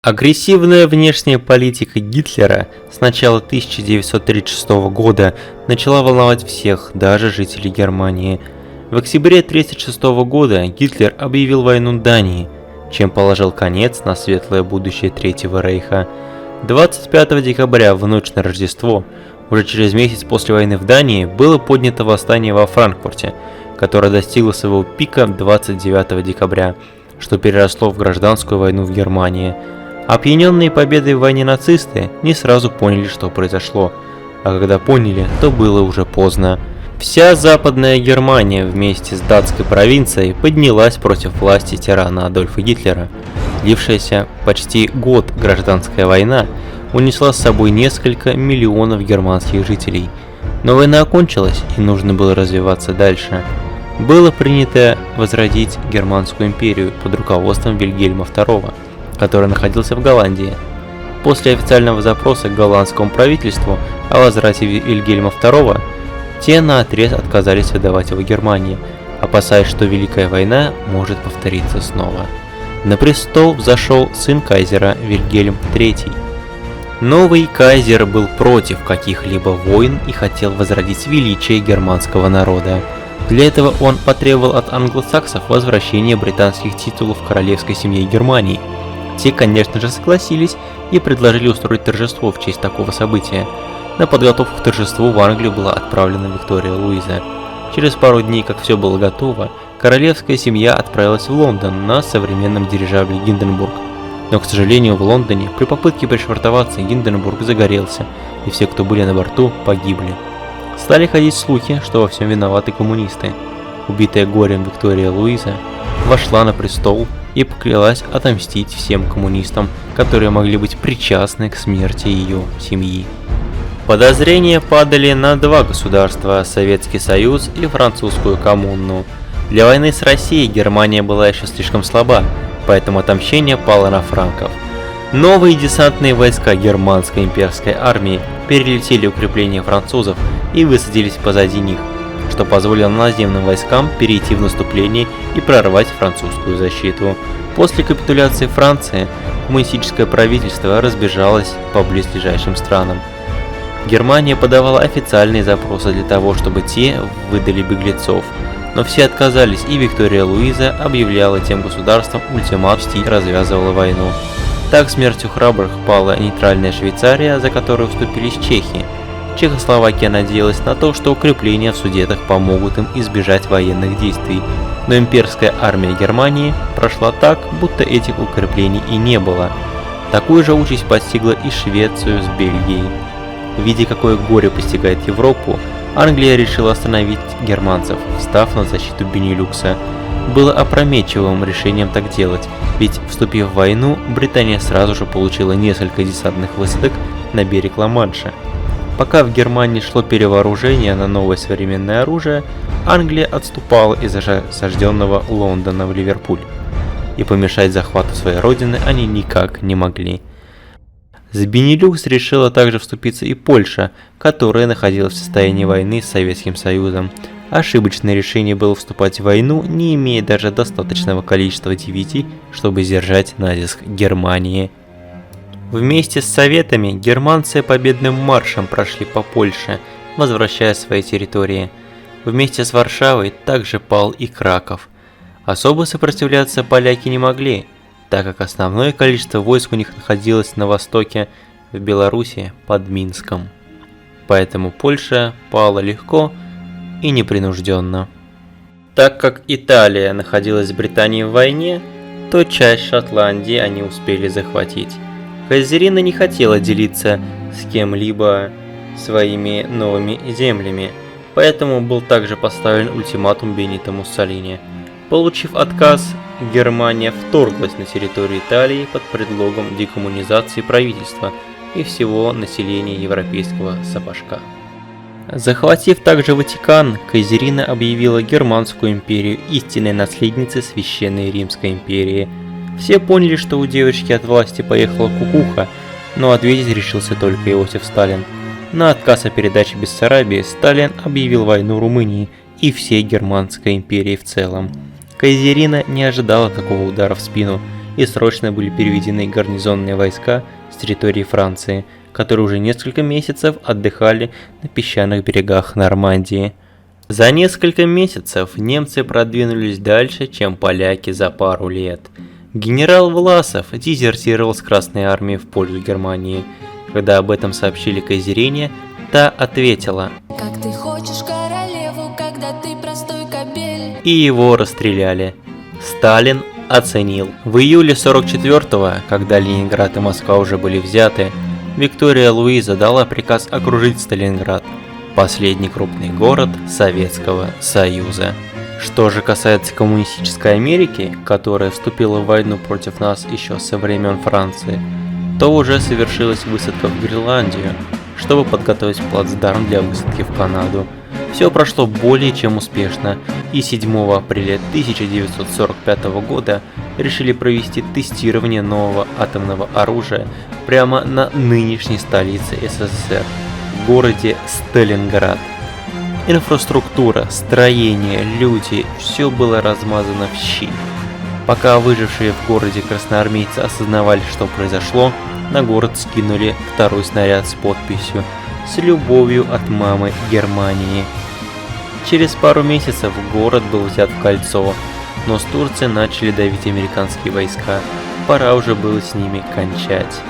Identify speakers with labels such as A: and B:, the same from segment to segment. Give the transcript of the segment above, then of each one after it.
A: Агрессивная внешняя политика Гитлера с начала 1936 года начала волновать всех, даже жителей Германии. В октябре 1936 года Гитлер объявил войну Дании, чем положил конец на светлое будущее Третьего Рейха. 25 декабря, в ночь на Рождество, уже через месяц после войны в Дании, было поднято восстание во Франкфурте, которое достигло своего пика 29 декабря, что переросло в гражданскую войну в Германии. Опьяненные победой в войне нацисты не сразу поняли, что произошло, а когда поняли, то было уже поздно. Вся Западная Германия вместе с датской провинцией поднялась против власти тирана Адольфа Гитлера. Длившаяся почти год гражданская война унесла с собой несколько миллионов германских жителей. Но война окончилась, и нужно было развиваться дальше. Было принято возродить Германскую империю под руководством Вильгельма II, который находился в Голландии. После официального запроса к голландскому правительству о возврате Вильгельма II, те наотрез отказались выдавать его Германии, опасаясь, что Великая война может повториться снова. На престол взошел сын кайзера Вильгельм III. Новый кайзер был против каких-либо войн и хотел возродить величие германского народа. Для этого он потребовал от англосаксов возвращения британских титулов в королевской семье Германии. Те, конечно же, согласились и предложили устроить торжество в честь такого события. На подготовку к торжеству в Англию была отправлена Виктория Луиза. Через пару дней, как все было готово, королевская семья отправилась в Лондон на современном дирижабле Гинденбург. Но, к сожалению, в Лондоне при попытке пришвартоваться Гинденбург загорелся, и все, кто были на борту, погибли. Стали ходить слухи, что во всем виноваты коммунисты. Убитая горем Виктория Луиза вошла на престол и поклялась отомстить всем коммунистам, которые могли быть причастны к смерти ее семьи. Подозрения падали на два государства – Советский Союз и Французскую коммуну. Для войны с Россией Германия была еще слишком слаба, поэтому отомщение пало на франков. Новые десантные войска германской имперской армии перелетели укрепления французов и высадились позади них, что позволило наземным войскам перейти в наступление и прорвать французскую защиту. После капитуляции Франции коммунистическое правительство разбежалось по близлежащим странам. Германия подавала официальные запросы для того, чтобы те выдали беглецов, но все отказались, и Виктория Луиза объявляла тем государствам ультиматум и развязывала войну. Так смертью храбрых пала нейтральная Швейцария, за которую вступились чехи. Чехословакия надеялась на то, что укрепления в Судетах помогут им избежать военных действий, но имперская армия Германии прошла так, будто этих укреплений и не было. Такую же участь постигла и Швецию с Бельгией. Видя, какое горе постигает Европу, Англия решила остановить германцев, встав на защиту Бенилюкса. Было опрометчивым решением так делать, ведь, вступив в войну, Британия сразу же получила несколько десантных высадок на берег Ла-Манша. Пока в Германии шло перевооружение на новое современное оружие, Англия отступала из осажденного Лондона в Ливерпуль, и помешать захвату своей родины они никак не могли. За Бенилюкс решила также вступиться и Польша, которая находилась в состоянии войны с Советским Союзом. Ошибочное решение было вступать в войну, не имея даже достаточного количества дивизий, чтобы сдержать натиск Германии. Вместе с Советами германцы победным маршем прошли по Польше, возвращая свои территории. Вместе с Варшавой также пал и Краков. Особо сопротивляться поляки не могли, так как основное количество войск у них находилось на востоке, в Беларуси, под Минском. Поэтому Польша пала легко и непринужденно. Так как Италия находилась с Британией в войне, то часть Шотландии они успели захватить. Кайзерина не хотела делиться с кем-либо своими новыми землями, поэтому был также поставлен ультиматум Бенито Муссолини. Получив отказ, Германия вторглась на территорию Италии под предлогом декоммунизации правительства и всего населения европейского сапожка. Захватив также Ватикан, Кайзерина объявила Германскую империю истинной наследницей Священной Римской империи. Все поняли, что у девочки от власти поехала кукуха, но ответить решился только Иосиф Сталин. На отказ о передаче Бессарабии Сталин объявил войну Румынии и всей Германской империи в целом. Кайзерина не ожидала такого удара в спину и срочно были переведены гарнизонные войска с территории Франции, которые уже несколько месяцев отдыхали на песчаных берегах Нормандии. За несколько месяцев немцы продвинулись дальше, чем поляки за пару лет. Генерал Власов дезертировал с Красной армии в пользу Германии. Когда об этом сообщили Кайзерине, та ответила:
B: «Как ты хочешь королеву, когда ты простой кобель».
A: И его расстреляли. Сталин оценил. В июле 44-го, когда Ленинград и Москва уже были взяты, Виктория Луиза дала приказ окружить Сталинград, последний крупный город Советского Союза. Что же касается коммунистической Америки, которая вступила в войну против нас еще со времен Франции, то уже совершилась высадка в Гренландию, чтобы подготовить плацдарм для высадки в Канаду. Все прошло более чем успешно, и 7 апреля 1945 года решили провести тестирование нового атомного оружия прямо на нынешней столице СССР, в городе Сталинград. Инфраструктура, строение, люди – все было размазано в щи. Пока выжившие в городе красноармейцы осознавали, что произошло, на город скинули второй снаряд с подписью «С любовью от мамы Германии». Через пару месяцев город был взят в кольцо, но с Турции начали давить американские войска, пора уже было с ними кончать.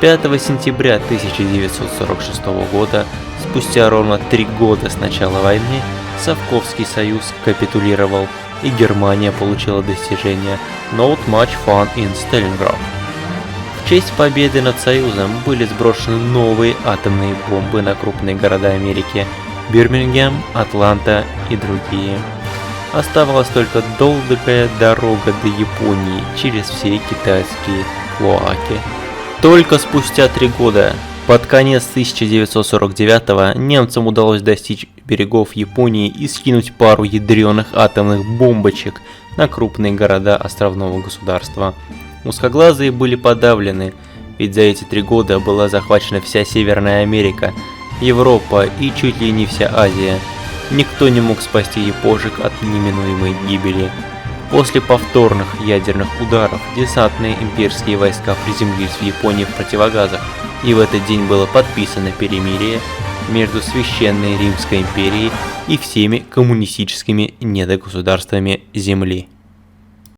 A: 5 сентября 1946 года, спустя ровно 3 года с начала войны, Совковский союз капитулировал, и Германия получила достижение «Not much fun in Stalingrad». В честь победы над Союзом были сброшены новые атомные бомбы на крупные города Америки – Бирмингем, Атланта и другие. Оставалась только долгая дорога до Японии через все китайские клоаки. Только спустя 3 года, под конец 1949-го, немцам удалось достичь берегов Японии и скинуть пару ядреных атомных бомбочек на крупные города островного государства. Узкоглазые были подавлены, ведь за эти 3 года была захвачена вся Северная Америка, Европа и чуть ли не вся Азия. Никто не мог спасти япошек от неминуемой гибели. После повторных ядерных ударов десантные имперские войска приземлились в Японии в противогазах, и в этот день было подписано перемирие между Священной Римской империей и всеми коммунистическими недогосударствами Земли.